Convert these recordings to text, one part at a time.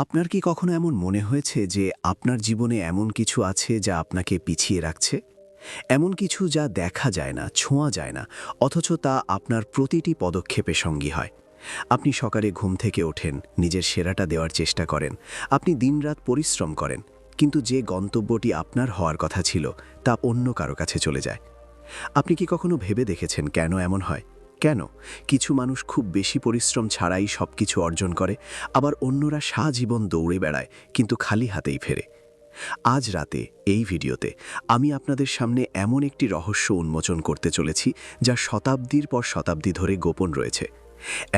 আপনার কি কখনো এমন মনে হয়েছে যে আপনার জীবনে এমন কিছু আছে যা আপনাকে পিছিয়ে রাখছে? এমন কিছু যা দেখা যায় না, ছোঁয়া যায় না, অথচ তা আপনার প্রতিটি পদক্ষেপে সঙ্গী হয়। আপনি সকালে ঘুম থেকে ওঠেন, নিজের সেরাটা দেওয়ার চেষ্টা করেন। আপনি দিনরাত পরিশ্রম করেন, কিন্তু যে গন্তব্যটি আপনার হওয়ার কথা ছিল, তা অন্য কারো কাছে চলে যায়। আপনি কি কখনো ভেবে দেখেছেন কেন এমন হয়? কেন কিছু মানুষ খুব বেশি পরিশ্রম ছাড়াই সবকিছু অর্জন করে, আবার অন্যরা সারাজীবন দৌড়ে বেড়ায় কিন্তু খালি হাতেই ফেরে? আজ রাতে এই ভিডিওতে আমি আপনাদের সামনে এমন একটি রহস্য উন্মোচন করতে চলেছি যা শতাব্দীর পর শতাব্দী ধরে গোপন রয়েছে।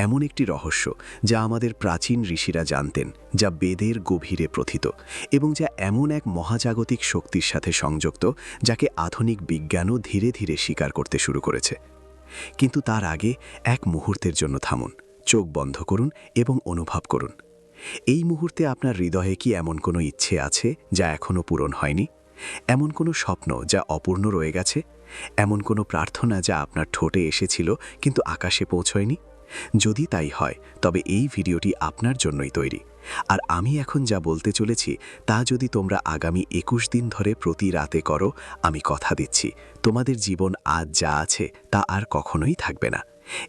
এমন একটি রহস্য যা আমাদের প্রাচীন ঋষিরা জানতেন, যা বেদের গভীরে প্রথিত, এবং যা এমন এক মহাজাগতিক শক্তির সাথে সংযুক্ত যাকে আধুনিক বিজ্ঞানও ধীরে ধীরে স্বীকার করতে শুরু করেছে। কিন্তু তার আগে এক মুহূর্তের জন্য থামুন, চোখ বন্ধ করুন এবং অনুভব করুন। এই মুহূর্তে আপনার হৃদয়ে কি এমন কোনো ইচ্ছে আছে যা এখনও পূরণ হয়নি? এমন কোনো স্বপ্ন যা অপূর্ণ রয়ে গেছে? এমন কোনো প্রার্থনা যা আপনার ঠোঁটে এসেছিল কিন্তু আকাশে পৌঁছয়নি? যদি তাই হয়, তবে এই ভিডিওটি আপনার জন্যই তৈরি। আর আমি এখন যা বলতে চলেছি তা যদি তোমরা আগামী ২১ দিন ধরে প্রতি রাতে করো, আমি কথা দিচ্ছি তোমাদের জীবন আজ যা আছে তা আর কখনোই থাকবে না।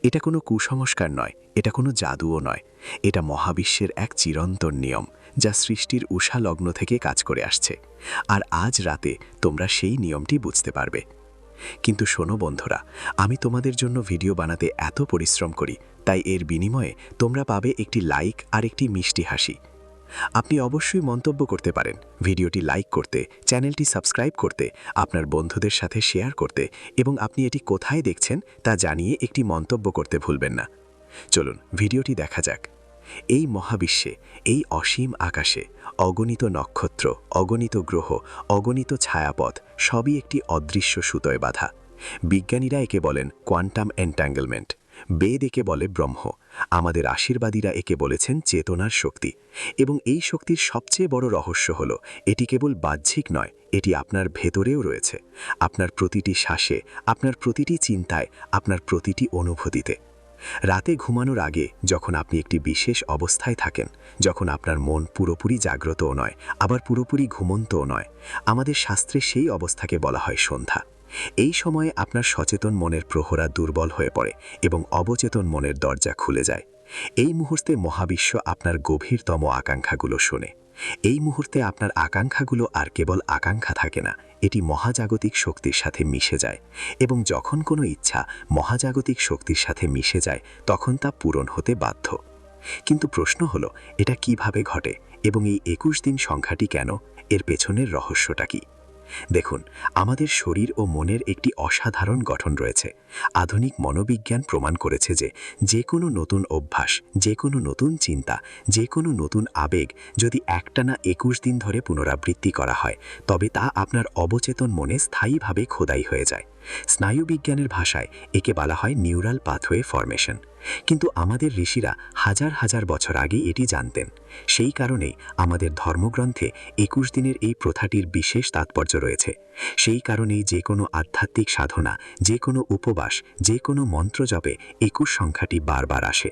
এটা কোনো কুসংস্কার নয়, এটা কোনো জাদুও নয়। এটা মহাবিশ্বের এক চিরন্তন নিয়ম যা সৃষ্টির উষা লগ্ন থেকে কাজ করে আসছে। আর আজ রাতে তোমরা সেই নিয়মটি বুঝতে পারবে। কিন্তু শোনো বন্ধুরা, আমি তোমাদের জন্য ভিডিও বানাতে এত পরিশ্রম করি, তাই এর বিনিময়ে তোমরা পাবে একটি লাইক আর একটি মিষ্টি হাসি। আপনি অবশ্যই মন্তব্য করতে পারেন, ভিডিওটি লাইক করতে, চ্যানেলটি সাবস্ক্রাইব করতে, আপনার বন্ধুদের সাথে শেয়ার করতে, এবং আপনি এটি কোথায় দেখছেন তা জানিয়ে একটি মন্তব্য করতে ভুলবেন না। চলুন ভিডিওটি দেখা যাক। এই মহাবিশ্বে, এই অসীম আকাশে অগণিত নক্ষত্র, অগণিত গ্রহ, অগণিত ছায়াপথ সবই একটি অদৃশ্য সুতোয় বাঁধা। বিজ্ঞানীরা একে বলেন কোয়ান্টাম এন্ট্যাঙ্গলমেন্ট, বেদ একে বলে ব্রহ্ম, আমাদের আশীর্বাদীরা একে বলেছেন চেতনার শক্তি। এবং এই শক্তির সবচেয়ে বড় রহস্য হলো এটি কেবল বাহ্যিক নয়, এটি আপনার ভেতরেও রয়েছে, আপনার প্রতিটি শ্বাসে, আপনার প্রতিটি চিন্তায়, আপনার প্রতিটি অনুভূতিতে। রাতে ঘুমানোর আগে যখন আপনি একটি বিশেষ অবস্থায় থাকেন, যখন আপনার মন পুরোপুরি জাগ্রতও নয়, আবার পুরোপুরি ঘুমন্তও নয়, আমাদের শাস্ত্রে সেই অবস্থাকে বলা হয় সন্ধ্যা। এই সময়ে আপনার সচেতন মনের প্রহরা দুর্বল হয়ে পড়ে এবং অবচেতন মনের দরজা খুলে যায়। এই মুহূর্তে মহাবিশ্ব আপনার গভীরতম আকাঙ্ক্ষাগুলো শোনে। এই মুহূর্তে আপনার আকাঙ্ক্ষাগুলো আর কেবল আকাঙ্ক্ষা থাকে না, এটি মহাজাগতিক শক্তির সাথে মিশে যায়। এবং যখন কোনো ইচ্ছা মহাজাগতিক শক্তির সাথে মিশে যায়, তখন তা পূরণ হতে বাধ্য। কিন্তু প্রশ্ন হলো, এটা কিভাবে ঘটে এবং এই ২১ দিন সংখ্যাটি কেন? এর পেছনের রহস্যটা কি? দেখুন, আমাদের শরীর ও মনের একটি অসাধারণ গঠন রয়েছে। আধুনিক মনোবিজ্ঞান প্রমাণ করেছে যে যে কোনো নতুন অভ্যাস, যে কোনো নতুন চিন্তা, যে কোনো নতুন আবেগ যদি একটানা ২১ দিন ধরে পুনরাবৃত্তি করা হয়, তবে তা আপনার অবচেতন মনে স্থায়ীভাবে খোদাই হয়ে যায়। স্নায়ুবিজ্ঞানের ভাষায় একে বলা হয় নিউরাল পাথওয়ে ফরমেশন। কিন্তু আমাদের ঋষিরা হাজার হাজার বছর আগে এটি জানতেন। সেই কারণেই আমাদের ধর্মগ্রন্থে ২১ দিনের এই প্রথাটির বিশেষ তাৎপর্য রয়েছে। সেই কারণেই যে কোনো আধ্যাত্মিক সাধনা, যে কোনো উপবাস, যে কোনো মন্ত্র জপে ২১ সংখ্যাটি বারবার আসে।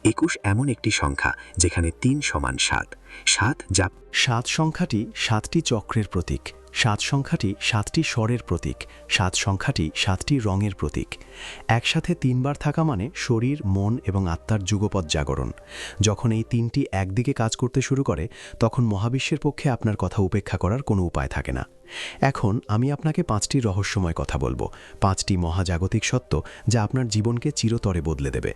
২১ এমন একটি সংখ্যা যেখানে ৩ সমান ৭। ৭ যা ৭ সংখ্যাটি ৭টি চক্রের প্রতীক। ৭ সংখ্যাটি ৭টি স্বরের প্রতীক। ৭ সংখ্যাটি ৭টি রঙের প্রতীক। একসাথে ৩ বার থাকা মানে শরীর, মন এবং আত্মার যুগপৎ জাগরণ। যখন এই ৩টি একদিকে কাজ করতে শুরু করে, তখন মহাবিশ্বের পক্ষে আপনার কথা উপেক্ষা করার কোনো উপায় থাকে না। এখন আমি আপনাকে ৫টি রহস্যময় কথা বলবো, ৫টি মহাজাগতিক সত্য যা আপনার জীবনকে চিরতরে বদলে দেবে।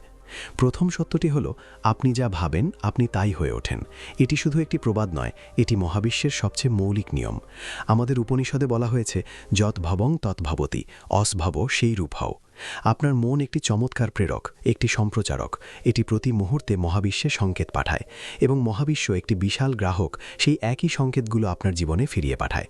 প্রথম সত্যটি হলো, আপনি যা ভাবেন আপনি তাই হয়ে ওঠেন। এটি শুধু একটি প্রবাদ নয়, এটি মহাবিশ্বের সবচেয়ে মৌলিক নিয়ম। আমাদের উপনিষদে বলা হয়েছে, যৎ ভবং তৎ ভবতি, অসভব সেই রূপ হও। আপনার মন একটি চমৎকার প্রেরক, একটি সম্প্রচারক। এটি প্রতি মুহূর্তে মহাবিশ্বে সংকেত পাঠায় এবং মহাবিশ্ব একটি বিশাল গ্রাহক সেই একই সংকেতগুলো আপনার জীবনে ফিরিয়ে পাঠায়।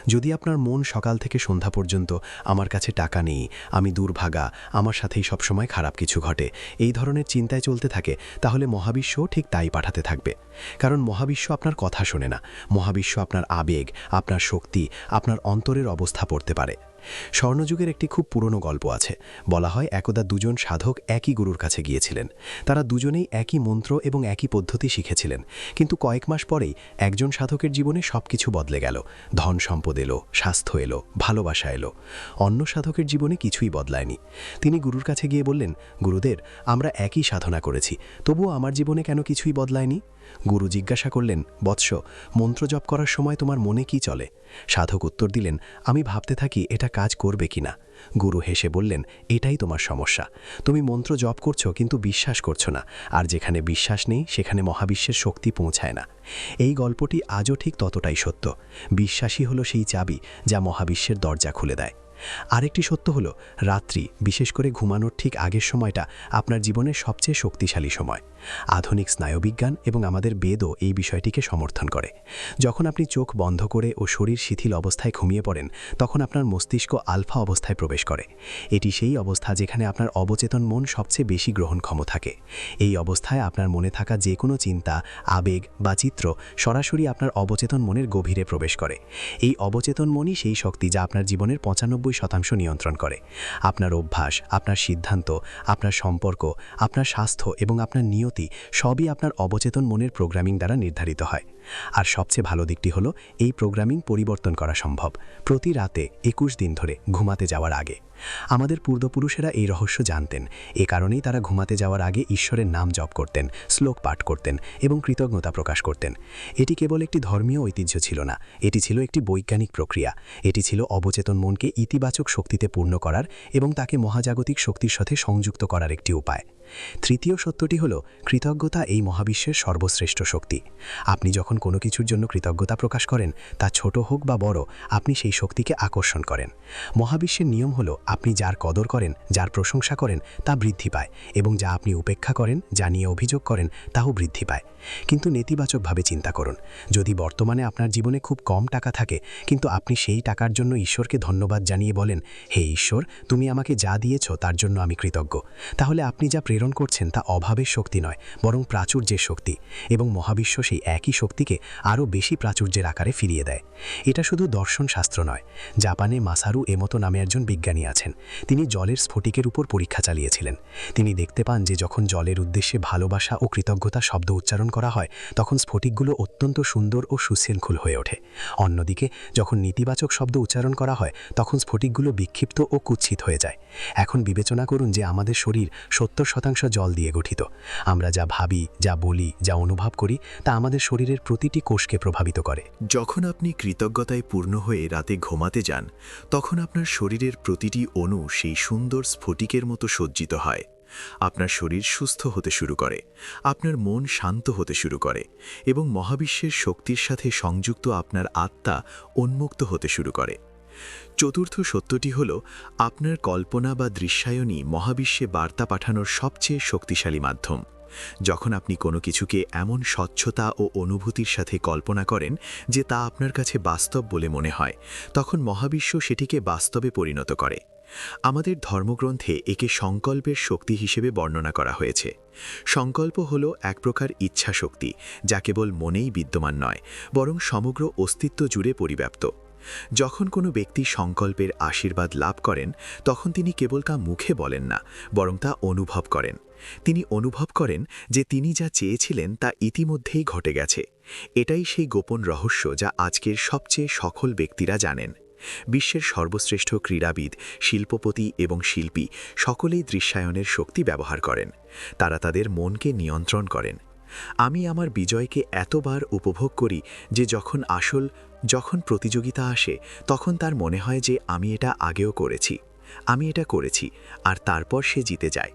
যদি আপনার মন সকাল থেকে সন্ধ্যা পর্যন্ত আমার কাছে টাকা নেই, আমি দুর্ভাগা, আমার সাথেই সবসময় খারাপ কিছু ঘটে, এই ধরনের চিন্তায় চলতে থাকে, তাহলে মহাবিশ্ব ঠিক তাই পাঠাতে থাকবে। কারণ মহাবিশ্ব আপনার কথা শোনে না, মহাবিশ্ব আপনার আবেগ, আপনার শক্তি, আপনার অন্তরের অবস্থা পড়তে পারে। স্বর্ণযুগের একটি খুব পুরনো গল্প আছে। বলা হয় একদা দুজন সাধক একই গুরুর কাছে গিয়েছিলেন। তারা দুজনেই একই মন্ত্র এবং একই পদ্ধতি শিখেছিলেন, কিন্তু কয়েক মাস পরেই একজন সাধকের জীবনে সবকিছু বদলে গেল। ধন সম্পদ এলো, স্বাস্থ্য এলো, ভালোবাসা এলো। অন্য সাধকের জীবনে কিছুই বদলায়নি। তিনি গুরুর কাছে গিয়ে বললেন, গুরুদেব, আমরা একই সাধনা করেছি, তবুও আমার জীবনে কেন কিছুই বদলায়নি? গুরু জিজ্ঞাসা করলেন, বৎস, মন্ত্র জপ করার সময় তোমার মনে কি চলে? সাধক উত্তর দিলেন, আমি ভাবতে থাকি এটা কাজ করবে কিনা। গুরু হেসে বললেন, এটাই তোমার সমস্যা। তুমি মন্ত্র জপ করছো কিন্তু বিশ্বাস করছো না, আর যেখানে বিশ্বাস নেই সেখানে মহাবিশ্বের শক্তি পৌঁছায় না। এই গল্পটি আজও ঠিক ততটাই সত্য। বিশ্বাসই হলো সেই চাবি যা মহাবিশ্বের দরজা খুলে দেয়। আরেকটি সত্য হলো, রাত্রি, বিশেষ করে ঘুমানোর ঠিক আগের সময়টা আপনার জীবনের সবচেয়ে শক্তিশালী সময়। আধুনিক স্নায়ুবিজ্ঞান এবং আমাদের বেদও এই বিষয়টিকে সমর্থন করে। যখন আপনি চোখ বন্ধ করে ও শরীর শিথিল অবস্থায় ঘুমিয়ে পড়েন, তখন আপনার মস্তিষ্ক আলফা অবস্থায় প্রবেশ করে। এটি সেই অবস্থা যেখানে আপনার অবচেতন মন সবচেয়ে বেশি গ্রহণক্ষম থাকে। এই অবস্থায় আপনার মনে থাকা যে কোনো চিন্তা, আবেগ বা চিত্র সরাসরি আপনার অবচেতন মনের গভীরে প্রবেশ করে। এই অবচেতন মনই সেই শক্তি যা আপনার জীবনের 95% নিয়ন্ত্রণ করে। আপনার অভ্যাস, আপনার সিদ্ধান্ত, আপনার সম্পর্ক, আপনার স্বাস্থ্য এবং আপনার নিয়তি সবই আপনার অবচেতন মনের প্রোগ্রামিং দ্বারা নির্ধারিত হয়। আর সবচেয়ে ভালো দিকটি হলো, এই প্রোগ্রামিং পরিবর্তন করা সম্ভব প্রতি রাতে 21 দিন ধরে ঘুমাতে যাওয়ার আগে। আমাদের পূর্বপুরুষেরা এই রহস্য জানতেন। এ কারণেই তারা ঘুমাতে যাওয়ার আগে ঈশ্বরের নাম জপ করতেন, শ্লোক পাঠ করতেন এবং কৃতজ্ঞতা প্রকাশ করতেন। এটি কেবল একটি ধর্মীয় ঐতিহ্য ছিল না, এটি ছিল একটি বৈজ্ঞানিক প্রক্রিয়া। এটি ছিল অবচেতন মনকে ইতিবাচক শক্তিতে পূর্ণ করার এবং তাকে মহাজাগতিক শক্তির সাথে সংযুক্ত করার একটি উপায়। তৃতীয় সত্যটি হলো, কৃতজ্ঞতা এই মহাবিশ্বের সর্বশ্রেষ্ঠ শক্তি। আপনি যখন কোনো কিছুর জন্য কৃতজ্ঞতা প্রকাশ করেন, তা ছোট হোক বা বড়, আপনি সেই শক্তিকে আকর্ষণ করেন। মহাবিশ্বের নিয়ম হলো, আপনি যার কদর করেন, যার প্রশংসা করেন, তা বৃদ্ধি পায়, এবং যা আপনি উপেক্ষা করেন, যা নিয়ে অভিযোগ করেন, তাও বৃদ্ধি পায়। কিন্তু নেতিবাচকভাবে চিন্তা করুন। যদি বর্তমানে আপনার জীবনে খুব কম টাকা থাকে, কিন্তু আপনি সেই টাকার জন্য ঈশ্বরকে ধন্যবাদ জানিয়ে বলেন, হে ঈশ্বর, তুমি আমাকে যা দিয়েছ তার জন্য আমি কৃতজ্ঞ, তাহলে আপনি যা প্রেরণ করছেন তা অভাবের শক্তি নয়, বরং প্রাচুর্যের শক্তি, এবং মহাবিশ্ব সেই একই শক্তিকে আরও বেশি প্রাচুর্যের আকারে ফিরিয়ে দেয়। এটা শুধু দর্শন শাস্ত্র নয়। জাপানে মাসারু এমোতো নামে একজন বিজ্ঞানী আছেন। তিনি জলের স্ফটিকের উপর পরীক্ষা চালিয়েছিলেন। তিনি দেখতে পান যে যখন জলের উদ্দেশ্যে ভালোবাসা ও কৃতজ্ঞতা শব্দ উচ্চারণ করা হয়, তখন স্ফটিকগুলো অত্যন্ত সুন্দর ও সুশৃঙ্খল হয়ে ওঠে। অন্যদিকে যখন নেতিবাচক শব্দ উচ্চারণ করা হয়, তখন স্ফটিকগুলো বিক্ষিপ্ত ও কুৎসিত হয়ে যায়। এখন বিবেচনা করুন যে আমাদের শরীর 70% জল দিয়ে গঠিত। আমরা যা ভাবি, যা বলি, যা অনুভব করি, তা আমাদের শরীরের প্রতিটি কোষকে প্রভাবিত করে। যখন আপনি কৃতজ্ঞতায় পূর্ণ হয়ে রাতে ঘুমাতে যান, তখন আপনার শরীরের প্রতিটি অণু সেই সুন্দর স্ফটিকের মতো সজ্জিত হয়। আপনার শরীর সুস্থ হতে শুরু করে, আপনার মন শান্ত হতে শুরু করে, এবং মহাবিশ্বের শক্তির সাথে সংযুক্ত আপনার আত্মা উন্মুক্ত হতে শুরু করে। চতুর্থ সত্যটি হল, আপনার কল্পনা বা দৃশ্যায়নই মহাবিশ্বে বার্তা পাঠানোর সবচেয়ে শক্তিশালী মাধ্যম। যখন আপনি কোনো কিছুকে এমন স্বচ্ছতা ও অনুভূতির সাথে কল্পনা করেন যে তা আপনার কাছে বাস্তব বলে মনে হয়, তখন মহাবিশ্ব সেটিকে বাস্তবে পরিণত করে। আমাদের ধর্মগ্রন্থে একে সংকল্পের শক্তি হিসেবে বর্ণনা করা হয়েছে। সংকল্প হল এক প্রকার ইচ্ছা শক্তি, যা কেবল মনেই বিদ্যমান নয়, বরং সমগ্র অস্তিত্ব জুড়ে পরিব্যাপ্ত। যখন কোনো ব্যক্তি সংকল্পের আশীর্বাদ লাভ করেন, তখন তিনি কেবল তা মুখে বলেন না, বরং তা অনুভব করেন। তিনি অনুভব করেন যে তিনি যা চেয়েছিলেন তা ইতিমধ্যেই ঘটে গেছে। এটাই সেই গোপন রহস্য যা আজকের সবচেয়ে সফল ব্যক্তিরা জানেন। বিশ্বের সর্বশ্রেষ্ঠ ক্রীড়াবিদ, শিল্পপতি এবং শিল্পী সকলেই দৃশ্যায়নের শক্তি ব্যবহার করেন। তারা তাদের মনকে নিয়ন্ত্রণ করেন। আমি আমার বিজয়কে এতবার উপভোগ করি যে যখন প্রতিযোগিতা আসে, তখন তার মনে হয় যে আমি এটা আগেও করেছি, আমি এটা করেছি, আর তারপর সে জিতে যায়।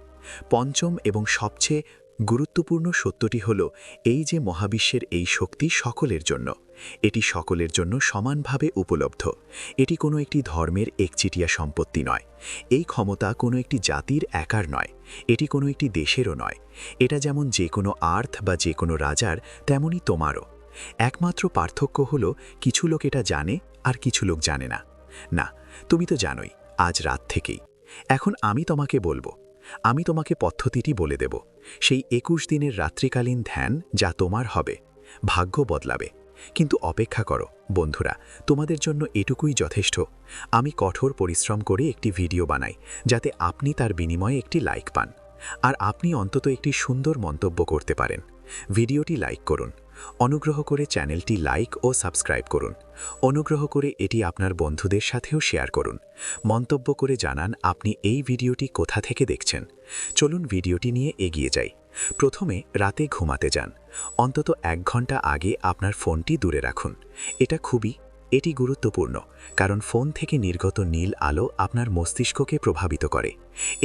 পঞ্চম এবং সবচেয়ে গুরুত্বপূর্ণ সত্যটি হল এই যে মহাবিশ্বের এই শক্তি সকলের জন্য। এটি সকলের জন্য সমানভাবে উপলব্ধ। এটি কোনো একটি ধর্মের একচেটিয়া সম্পত্তি নয়। এই ক্ষমতা কোনো একটি জাতির একার নয়। এটি কোনো একটি দেশেরও নয়। এটা যেমন যে কোনো আর্থ বা যে কোনো রাজার, তেমনি তোমারও। একমাত্র পার্থক্য হল, কিছু লোক এটা জানে আর কিছু লোক জানে না। না, তুমি তো জানোই, আজ রাত থেকেই। এখন আমি তোমাকে বলবো, আমি তোমাকে পদ্ধতিটি বলে দেব। সেই 21 দিনের রাত্রিকালীন ধ্যান যা তোমার হবে, ভাগ্য বদলাবে। কিন্তু অপেক্ষা করো বন্ধুরা, তোমাদের জন্য এটুকুই যথেষ্ট। আমি কঠোর পরিশ্রম করে একটি ভিডিও বানাই যাতে আপনি তার বিনিময়ে একটি লাইক পান, আর আপনি অন্তত একটি সুন্দর মন্তব্য করতে পারেন। ভিডিওটি লাইক করুন, অনুগ্রহ করে চ্যানেলটি লাইক ও সাবস্ক্রাইব করুন, অনুগ্রহ করে এটি আপনার বন্ধুদের সাথেও শেয়ার করুন। মন্তব্য করে জানান আপনি এই ভিডিওটি কোথা থেকে দেখছেন। চলুন ভিডিওটি নিয়ে এগিয়ে যাই। প্রথমে রাতে ঘুমাতে যান। অন্তত 1 ঘন্টা আগে আপনার ফোনটি দূরে রাখুন। এটি গুরুত্বপূর্ণ, কারণ ফোন থেকে নির্গত নীল আলো আপনার মস্তিষ্ককে প্রভাবিত করে।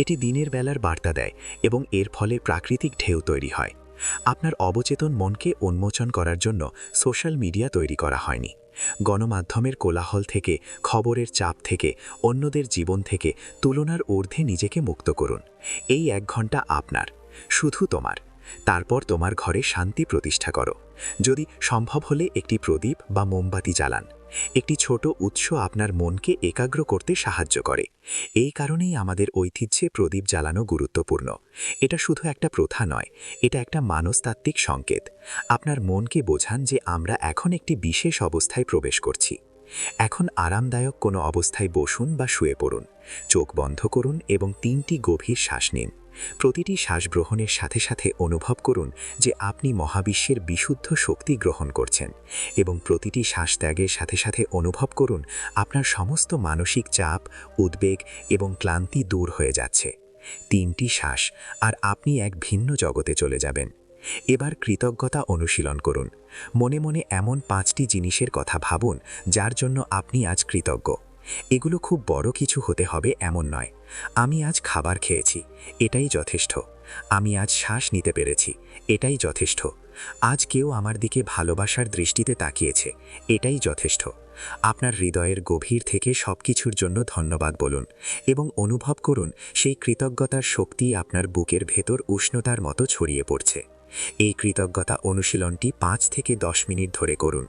এটি দিনের বেলার বার্তা দেয় এবং এর ফলে প্রাকৃতিক ঢেউ তৈরি হয়। আপনার অবচেতন মনকে উন্মোচন করার জন্য সোশ্যাল মিডিয়া তৈরি করা হয়নি। গণমাধ্যমের কোলাহল থেকে, খবরের চাপ থেকে, অন্যদের জীবন থেকে তুলনার ঊর্ধ্বে নিজেকে মুক্ত করুন। এই 1 ঘন্টা আপনার, শুধু তোমার। তারপর তোমার ঘরে শান্তি প্রতিষ্ঠা করো। যদি সম্ভব হলে একটি প্রদীপ বা মোমবাতি জ্বালান। একটি ছোট উৎস আপনার মনকে একাগ্র করতে সাহায্য করে। এই কারণেই আমাদের ঐতিহ্যে প্রদীপ জ্বালানো গুরুত্বপূর্ণ। এটা শুধু একটা প্রথা নয়, এটা একটা মানসতাত্ত্বিক সংকেত। আপনার মনকে বোঝান যে আমরা এখন একটি বিশেষ অবস্থায় প্রবেশ করছি। এখন আরামদায়ক কোনো অবস্থায় বসুন বা শুয়ে পড়ুন। চোখ বন্ধ করুন এবং 3টি গভীর শ্বাস নিন। প্রতিটি শ্বাস গ্রহণের সাথে সাথে অনুভব করুন যে আপনি মহাবিশ্বের বিশুদ্ধ শক্তি গ্রহণ করছেন, এবং প্রতিটি শ্বাস ত্যাগের সাথে সাথে অনুভব করুন আপনার সমস্ত মানসিক চাপ, উদ্বেগ এবং ক্লান্তি দূর হয়ে যাচ্ছে। 3টি শ্বাস, আর আপনি এক ভিন্ন জগতে চলে যাবেন। এবার কৃতজ্ঞতা অনুশীলন করুন। মনে মনে এমন 5টি জিনিসের কথা ভাবুন যার জন্য আপনি আজ কৃতজ্ঞ। এগুলো খুব বড় কিছু হতে হবে এমন নয়। আমি আজ খাবার খেয়েছি, এটাই যথেষ্ট। আমি আজ শ্বাস নিতে পেরেছি, এটাই যথেষ্ট। আজ কেউ আমার দিকে ভালোবাসার দৃষ্টিতে তাকিয়েছে, এটাই যথেষ্ট। আপনার হৃদয়ের গভীর থেকে সবকিছুর জন্য ধন্যবাদ বলুন এবং অনুভব করুন সেই কৃতজ্ঞতার শক্তি আপনার বুকের ভেতর উষ্ণতার মতো ছড়িয়ে পড়ছে। এই কৃতজ্ঞতা অনুশীলনটি 5 থেকে 10 মিনিট ধরে করুন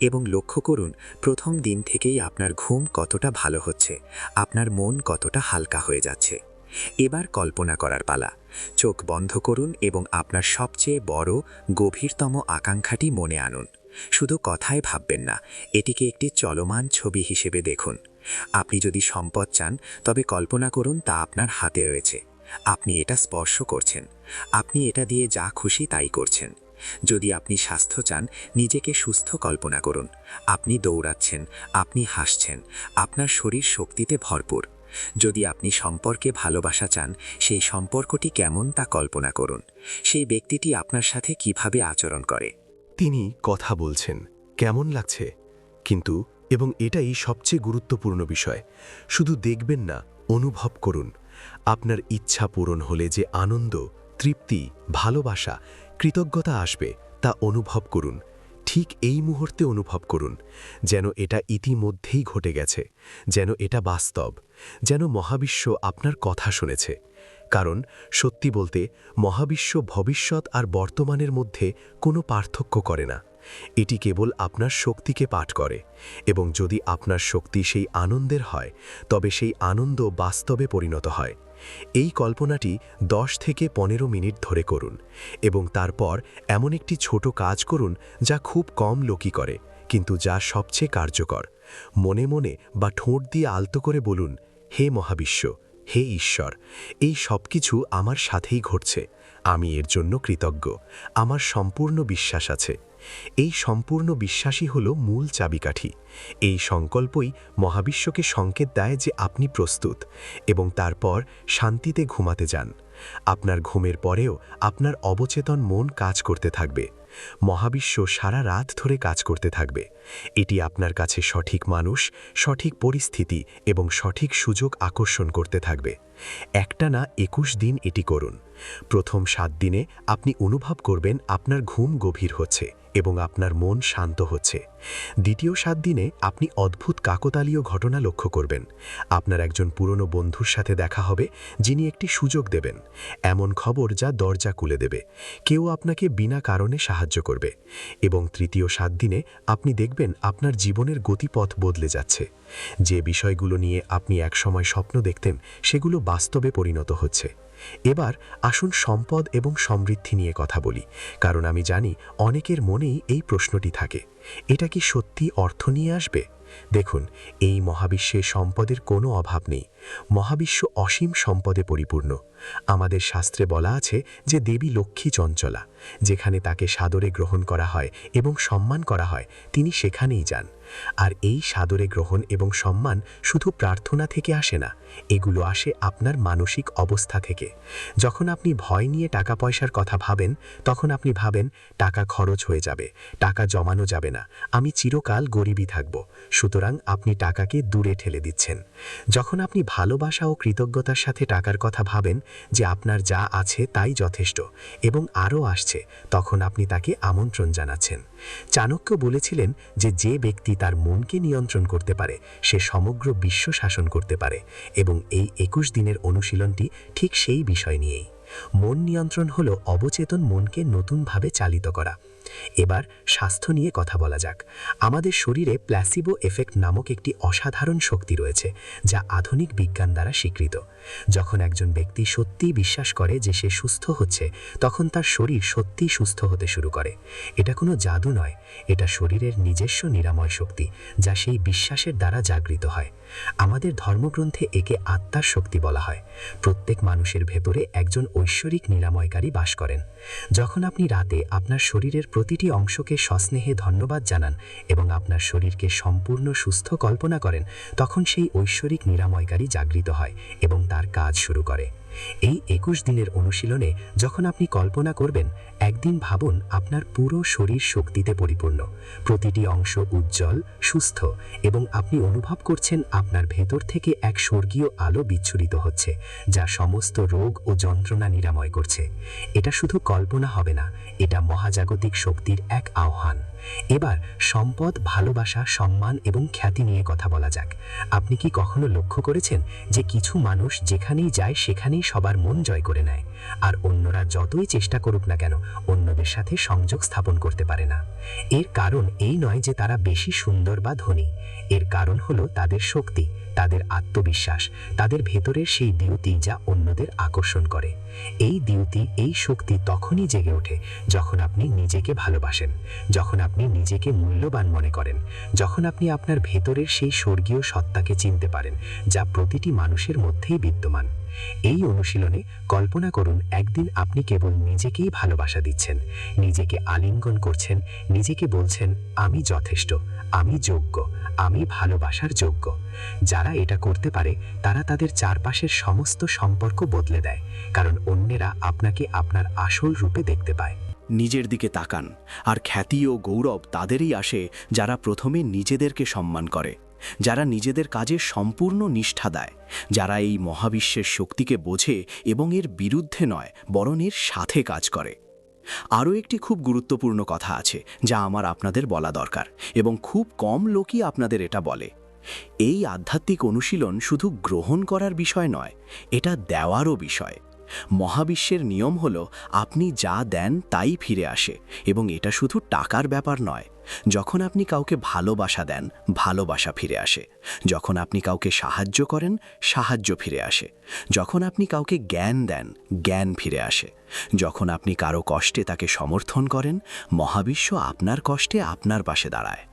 এবং লক্ষ্য করুন প্রথম দিন থেকেই আপনার ঘুম কতটা ভালো হচ্ছে, আপনার মন কতটা হালকা হয়ে যাচ্ছে। এবার কল্পনা করার পালা। চোখ বন্ধ করুন এবং আপনার সবচেয়ে বড়, গভীরতম আকাঙ্ক্ষাটি মনে আনুন। শুধু কথায় ভাববেন না, এটিকে একটি চলমান ছবি হিসেবে দেখুন। আপনি যদি সম্পদ চান, তবে কল্পনা করুন তা আপনার হাতে রয়েছে। আপনি এটা স্পর্শ করছেন, আপনি এটা দিয়ে যা খুশি তাই করছেন। যদি আপনি স্বাস্থ্য চান, নিজেকে সুস্থ কল্পনা করুন। আপনি দৌড়াচ্ছেন, আপনি হাসছেন, আপনার শরীর শক্তিতে ভরপুর। যদি আপনি সম্পর্কে ভালোবাসা চান, সেই সম্পর্কটি কেমন তা কল্পনা করুন। সেই ব্যক্তিটি আপনার সাথে কিভাবে আচরণ করে। তিনি কথা বলছেন, কেমন লাগছে? কিন্তু, এবং এটাই সবচেয়ে গুরুত্বপূর্ণ বিষয়, শুধু দেখবেন না, অনুভব করুন। আপনার ইচ্ছা পূরণ হলে যে আনন্দ, তৃপ্তি, ভালোবাসা, কৃতজ্ঞতা আসবে তা অনুভব করুন। ঠিক এই মুহূর্তে অনুভব করুন, যেন এটা ইতিমধ্যেই ঘটে গেছে, যেন এটা বাস্তব, যেন মহাবিশ্ব আপনার কথা শুনেছে। কারণ সত্যি বলতে, মহাবিশ্ব ভবিষ্যৎ আর বর্তমানের মধ্যে কোনো পার্থক্য করে না। এটি কেবল আপনার শক্তিকে পাঠ করে, এবং যদি আপনার শক্তি সেই আনন্দের হয়, তবে সেই আনন্দ বাস্তবে পরিণত হয়। এই কল্পনাটি 10 থেকে 15 মিনিট ধরে করুন, এবং তারপর এমন একটি ছোট কাজ করুন যা খুব কম লোকই করে, কিন্তু যা সবচেয়ে কার্যকর। মনে মনে বা ঠোঁট দিয়ে আলতো করে বলুন, হে মহাবিশ্ব, হে ঈশ্বর, এই সব কিছু আমার সাথেই ঘটছে। আমি এর জন্য কৃতজ্ঞ। আমার সম্পূর্ণ বিশ্বাস আছে। এই সম্পূর্ণ বিশ্বাসই হল মূল চাবিকাঠি। এই সংকল্পই মহাবিশ্বকে সংকেত দেয় যে আপনি প্রস্তুত, এবং তারপর শান্তিতে ঘুমাতে যান। আপনার ঘুমের পরেও আপনার অবচেতন মন কাজ করতে থাকবে। মহাবিশ্ব সারা রাত ধরে কাজ করতে থাকবে। এটি আপনার কাছে সঠিক মানুষ, সঠিক পরিস্থিতি এবং সঠিক সুযোগ আকর্ষণ করতে থাকবে। একটানা 21 দিন এটি করুন। প্রথম 7 দিনে আপনি অনুভব করবেন আপনার ঘুম গভীর হচ্ছে এবং আপনার মন শান্ত হচ্ছে। দ্বিতীয় 7 দিনে আপনি অদ্ভুত কাকতালীয় ঘটনা লক্ষ্য করবেন। আপনার একজন পুরনো বন্ধুর সাথে দেখা হবে, যিনি একটি সুযোগ দেবেন, এমন খবর যা দরজা খুলে দেবে। কেউ আপনাকে বিনা কারণে সাহায্য করবে। এবং তৃতীয় 7 দিনে আপনি দেখবেন আপনার জীবনের গতিপথ বদলে যাচ্ছে। যে বিষয়গুলো নিয়ে আপনি একসময় স্বপ্ন দেখতেন সেগুলো বাস্তবে পরিণত হচ্ছে। এবার আসুন সম্পদ এবং সমৃদ্ধি নিয়ে কথা বলি, কারণ আমি জানি অনেকের মনেই এই প্রশ্নটি থাকে, এটা কি সত্যি অর্থ নিয়ে আসবে? দেখুন, এই মহাবিশ্বে সম্পদের কোনো অভাব নেই। মহাবিশ্ব অসীম সম্পদে পরিপূর্ণ। আমাদের শাস্ত্রে বলা আছে যে দেবী লক্ষ্মী চঞ্চলা, যেখানে তাকে সাদরে গ্রহণ করা হয় এবং সম্মান করা হয়, তিনি সেখানেই যান। আর এই সাদরে গ্রহণ এবং সম্মান শুধু প্রার্থনা থেকে আসে না, এগুলো আসে আপনার মানসিক অবস্থা থেকে। যখন আপনি ভয় নিয়ে টাকা পয়সার কথা ভাবেন, তখন আপনি ভাবেন টাকা খরচ হয়ে যাবে, টাকা জমানো যাবে না, আমি চিরকাল গরিবই থাকব। সুতরাং আপনি টাকাকে দূরে ঠেলে দিচ্ছেন। যখন আপনি ভালোবাসা ও কৃতজ্ঞতার সাথে টাকার কথা ভাবেন, যে আপনার যা আছে তাই যথেষ্ট এবং আরও আসছে, তখন আপনি তাকে আমন্ত্রণ জানাচ্ছেন। চাণক্য বলেছিলেন যে যে ব্যক্তি তার মনকে নিয়ন্ত্রণ করতে পারে সে সমগ্র বিশ্ব শাসন করতে পারে, এবং এই 21 দিনের অনুশীলনটি ঠিক সেই বিষয় নিয়েই। মন নিয়ন্ত্রণ হলো অবচেতন মনকে নতুনভাবে চালিত করা। এবার স্বাস্থ্য নিয়ে কথা বলা যাক। আমাদের শরীরে প্ল্যাসিবো এফেক্ট নামক একটি অসাধারণ শক্তি রয়েছে, যা আধুনিক বিজ্ঞান দ্বারা স্বীকৃত। যখন একজন ব্যক্তি সত্যিই বিশ্বাস করে যে সে সুস্থ হচ্ছে, তখন তার শরীর সত্যিই সুস্থ হতে শুরু করে। এটা কোনো জাদু নয়, এটা শরীরের নিজস্ব নিরাময় শক্তি, যা সেই বিশ্বাসের দ্বারা জাগৃত হয়। আমাদের ধর্মগ্রন্থে একে আত্মার শক্তি বলা হয়। প্রত্যেক মানুষের ভেতরে একজন ঐশ্বরিক নিরাময়কারী বাস করেন। যখন আপনি রাতে আপনার শরীরের প্রতিটি অংশকে সস্নেহে ধন্যবাদ জানান এবং আপনার শরীরকে সম্পূর্ণ সুস্থ কল্পনা করেন, তখন সেই ঐশ্বরিক নিরাময়কারী জাগৃত হয় এবং তার কাজ শুরু করে। এই 21 দিনের অনুশীলনে যখন আপনি কল্পনা করবেন, একদিন ভাবুন আপনার পুরো শরীর শক্তিতে পরিপূর্ণ, প্রতিটি অংশ উজ্জ্বল, সুস্থ, এবং আপনি অনুভব করছেন আপনার ভেতর থেকে এক স্বর্গীয় আলো বিচ্ছুরিত হচ্ছে, যা সমস্ত রোগ ও যন্ত্রণা নিরাময় করছে। এটা শুধু কল্পনা হবে না, এটা মহাজাগতিক শক্তির এক আহ্বান। এবার সম্পদ, ভালোবাসা, সম্মান এবং খ্যাতি নিয়ে কথা বলা যাক। আপনি কি কখনো লক্ষ্য করেছেন যে কিছু মানুষ যেখানেই যায় সেখানেই সবার মন জয় করে নেয়, আর অন্যরা যতই চেষ্টা করুক না কেন অন্যদের সাথে সংযোগ স্থাপন করতে পারে না? এর কারণ এই নয় যে তারা বেশি সুন্দর বা ধনী, এর কারণ হলো তাদের শক্তি, তাদের আত্মবিশ্বাস, তাদের ভেতরের সেই দ্যুতি যা অন্যদের আকর্ষণ করে। এই দ্যুতি, এই শক্তি তখনই জেগে ওঠে যখন আপনি নিজেকে ভালোবাসেন, যখন আপনি নিজেকে মূল্যবান মনে করেন, যখন আপনি আপনার ভেতরের সেই স্বর্গীয় সত্তাকে চিনতে পারেন যা প্রতিটি মানুষের মধ্যেই বিদ্যমান। এই অনুশীলনে কল্পনা করুন একদিন আপনি কেবল নিজেকেই ভালোবাসা দিচ্ছেন, নিজেকে আলিঙ্গন করছেন, নিজেকে বলছেন আমি যথেষ্ট, আমি যোগ্য, আমি ভালোবাসার যোগ্য। যারা এটা করতে পারে তারা তাদের চারপাশের সমস্ত সম্পর্ক বদলে দেয়, কারণ অন্যেরা আপনাকে আপনার আসল রূপে দেখতে পায়। নিজের দিকে তাকান, আর খ্যাতি ও গৌরব তাদেরই আসে যারা প্রথমে নিজেদেরকে সম্মান করে, যারা নিজেদের কাজে সম্পূর্ণ নিষ্ঠা দেয়, যারা এই মহাবিশ্বের শক্তিকে বোঝে এবং এর বিরুদ্ধে নয় বরং এর সাথে কাজ করে। আরও একটি খুব গুরুত্বপূর্ণ কথা আছে যা আমার আপনাদের বলা দরকার, এবং খুব কম লোকই আপনাদের এটা বলে। এই আধ্যাত্মিক অনুশীলন শুধু গ্রহণ করার বিষয় নয়, এটা দেওয়ারও বিষয়। মহাবিশ্বের নিয়ম হলো আপনি যা দেন তাই ফিরে আসে, এবং এটা শুধু টাকার ব্যাপার নয়। যখন আপনি কাউকে ভালোবাসা দেন, ভালোবাসা ফিরে আসে। যখন আপনি কাউকে সাহায্য করেন, সাহায্য ফিরে আসে। যখন আপনি কাউকে জ্ঞান দেন, জ্ঞান ফিরে আসে। যখন আপনি কারো কষ্টে তাকে সমর্থন করেন, মহাবিশ্ব আপনার কষ্টে আপনার পাশে দাঁড়ায়।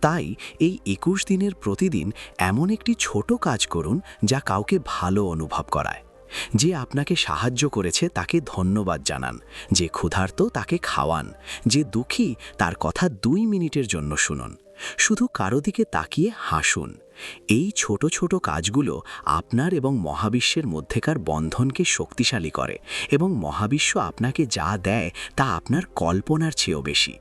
তাই এই 21 দিনের প্রতিদিন এমন একটি ছোট কাজ করুন যা কাউকে ভালো অনুভব করায়। যে আপনাকে সাহায্য করেছে তাকে ধন্যবাদ জানান, যে ক্ষুধার্ত তাকে খাওয়ান, যে দুঃখী তার কথা 2 মিনিটের জন্য শুনুন, শুধু কারো দিকে তাকিয়ে হাসুন। এই ছোট ছোট কাজগুলো আপনার এবং মহাবিশ্বের মধ্যেকার বন্ধনকে শক্তিশালী করে, এবং মহাবিশ্ব আপনাকে যা দেয় তা আপনার কল্পনার চেয়েও বেশি।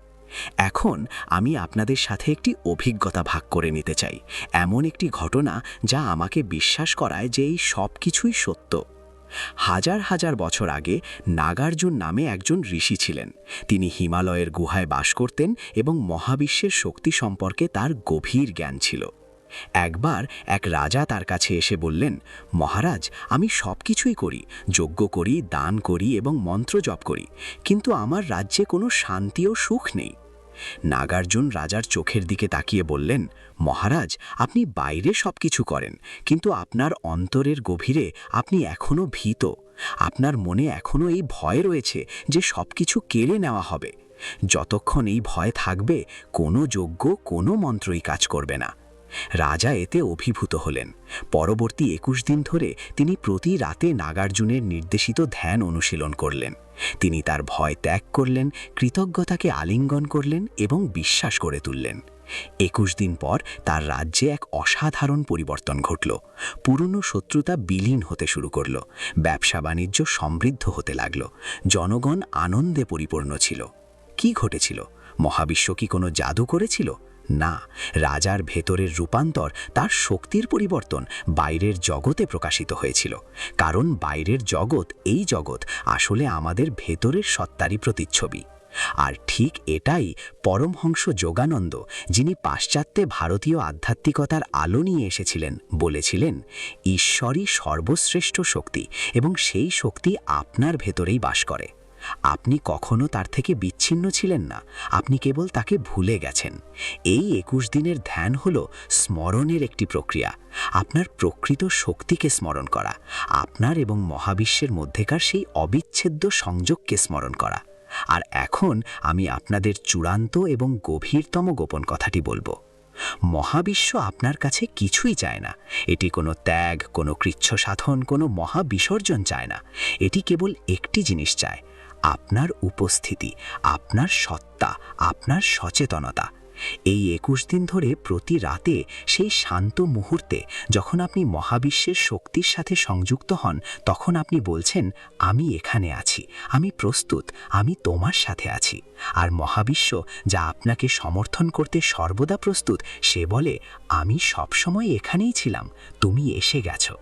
এখন আমি আপনাদের সাথে একটি অভিজ্ঞতা ভাগ করে নিতে চাই, এমন একটি ঘটনা যা আমাকে বিশ্বাস করায় যে এই সব কিছুই সত্য। হাজার হাজার বছর আগে নাগার্জুন নামে একজন ঋষি ছিলেন। তিনি হিমালয়ের গুহায় বাস করতেন এবং মহাবিশ্বের শক্তি সম্পর্কে তার গভীর জ্ঞান ছিল। একবার এক রাজা তার কাছে এসে বললেন, মহারাজ, আমি সব কিছুই করি, যজ্ঞ করি, দান করি এবং মন্ত্র জপ করি, কিন্তু আমার রাজ্যে কোনো শান্তি ও সুখ নেই। নাগার্জুন রাজার চোখের দিকে তাকিয়ে বললেন, মহারাজ, আপনি বাইরে সবকিছু করেন, কিন্তু আপনার অন্তরের গভীরে আপনি এখনো ভীত। আপনার মনে এখনো এই ভয় রয়েছে যে সবকিছু কেড়ে নেওয়া হবে। যতক্ষণ এই ভয় থাকবে, কোনো যজ্ঞ, কোনো মন্ত্রই কাজ করবে না। রাজা এতে অভিভূত হলেন। পরবর্তী 21 দিন ধরে তিনি প্রতি রাতে নাগার্জুনের নির্দেশিত ধ্যান অনুশীলন করলেন। তিনি তার ভয় ত্যাগ করলেন, কৃতজ্ঞতাকে আলিঙ্গন করলেন এবং বিশ্বাস করে তুললেন। 21 দিন পর তার রাজ্যে এক অসাধারণ পরিবর্তন ঘটল। পুরনো শত্রুতা বিলীন হতে শুরু করল, ব্যবসা বাণিজ্য সমৃদ্ধ হতে লাগল, জনগণ আনন্দে পরিপূর্ণ ছিল। কি ঘটেছিল? মহাবিশ্ব কি কোনো জাদু করেছিল? না, রাজার ভেতরের রূপান্তর, তার শক্তির পরিবর্তন বাইরের জগতে প্রকাশিত হয়েছিল। কারণ বাইরের জগৎ, এই জগৎ আসলে আমাদের ভেতরের সত্তারই প্রতিচ্ছবি। আর ঠিক এটাই পরমহংস যোগানন্দ, যিনি পাশ্চাত্যে ভারতীয় আধ্যাত্মিকতার আলো নিয়ে এসেছিলেন, বলেছিলেন, ঈশ্বরই সর্বশ্রেষ্ঠ শক্তি এবং সেই শক্তি আপনার ভেতরেই বাস করে। আপনি কখনো তার থেকে বিচ্ছিন্ন ছিলেন না, আপনি কেবল তাকে ভুলে গেছেন। এই 21 দিনের ধ্যান হল স্মরণের একটি প্রক্রিয়া, আপনার প্রকৃত শক্তিকে স্মরণ করা, আপনার এবং মহাবিশ্বের মধ্যেকার সেই অবিচ্ছেদ্য সংযোগকে স্মরণ করা। আর এখন আমি আপনাদের চূড়ান্ত এবং গভীরতম গোপন কথাটি বলবো। মহাবিশ্ব আপনার কাছে কিছুই চায় না। এটি কোনো ত্যাগ, কোনো কৃচ্ছ সাধন, কোনো মহাবিসর্জন চায় না। এটি কেবল একটি জিনিস চায়, আপনার উপস্থিতি, আপনার সত্তা, আপনার সচেতনতা। এই 21 দিন ধরে প্রতি রাতে সেই শান্ত মুহূর্তে যখন আপনি মহাবিশ্বের শক্তির সাথে সংযুক্ত হন, তখন আপনি বলছেন, আমি এখানে আছি, আমি প্রস্তুত, আমি তোমার সাথে আছি। আর মহাবিশ্ব, যা আপনাকে সমর্থন করতে সর্বদা প্রস্তুত, সে বলে, আমি সবসময় এখানেই ছিলাম, তুমি এসে গেছো।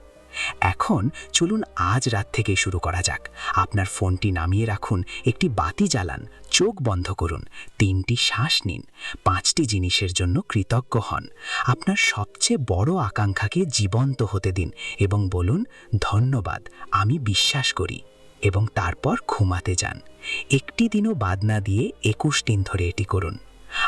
এখন চলুন আজ রাত থেকেই শুরু করা যাক। আপনার ফোনটি নামিয়ে রাখুন, একটি বাতি জ্বালান, চোখ বন্ধ করুন, 3টি শ্বাস নিন, 5টি জিনিসের জন্য কৃতজ্ঞ হন। আপনার সবচেয়ে বড় আকাঙ্ক্ষাকে জীবন্ত হতে দিন এবং বলুন, ধন্যবাদ, আমি বিশ্বাস করি। এবং তারপর ঘুমাতে যান। একটি দিনও বাদ না দিয়ে 21 দিন ধরে এটি করুন।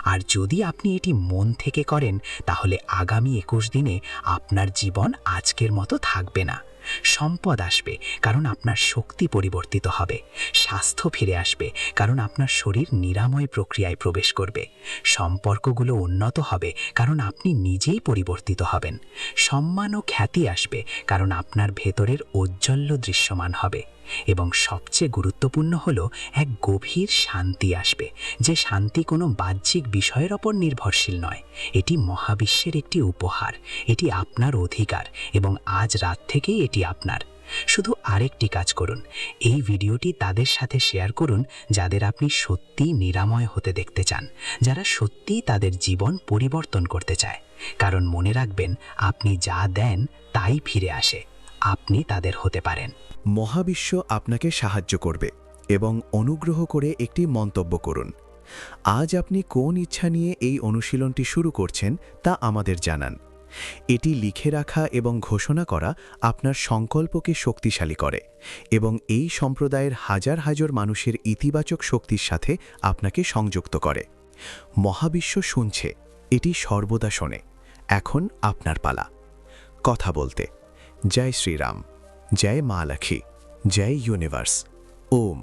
আর যদি আপনি এটি মন থেকে করেন, তাহলে আগামী 21 দিনে আপনার জীবন আজকের মতো থাকবে না। সম্পদ আসবে, কারণ আপনার শক্তি পরিবর্তিত হবে। স্বাস্থ্য ফিরে আসবে, কারণ আপনার শরীর নিরাময় প্রক্রিয়ায় প্রবেশ করবে। সম্পর্কগুলো উন্নত হবে, কারণ আপনি নিজেই পরিবর্তিত হবেন। সম্মান ও খ্যাতি আসবে, কারণ আপনার ভেতরের ঔজ্জ্বল্য দৃশ্যমান হবে। এবং সবচেয়ে গুরুত্বপূর্ণ হলো, এক গভীর শান্তি আসবে, যে শান্তি কোনো বাহ্যিক বিষয়ের ওপর নির্ভরশীল নয়। এটি মহাবিশ্বের একটি উপহার, এটি আপনার অধিকার, এবং আজ রাত থেকেই এটি আপনার। শুধু আরেকটি কাজ করুন, এই ভিডিওটি তাদের সাথে শেয়ার করুন যাদের আপনি সত্যিই নিরাময় হতে দেখতে চান, যারা সত্যিই তাদের জীবন পরিবর্তন করতে চায়। কারণ মনে রাখবেন, আপনি যা দেন তাই ফিরে আসে। আপনি তাদের হতে পারেন। মহাবিশ্ব আপনাকে সাহায্য করবে এবং অনুগ্রহ করে একটি মন্তব্য করুন। আজ আপনি কোন ইচ্ছা নিয়ে এই অনুশীলনটি শুরু করছেন তা আমাদের জানান। এটি লিখে রাখা এবং ঘোষণা করা আপনার সংকল্পকে শক্তিশালী করে এবং এই সম্প্রদায়ের হাজার হাজার মানুষের ইতিবাচক শক্তির সাথে আপনাকে সংযুক্ত করে। মহাবিশ্ব শুনছে, এটি সর্বদা শোনে। এখন আপনার পালা কথা বলতে। জয় শ্রীরাম, জয় মা লক্ষ্মী, জয় ইউনিভার্স। ওম।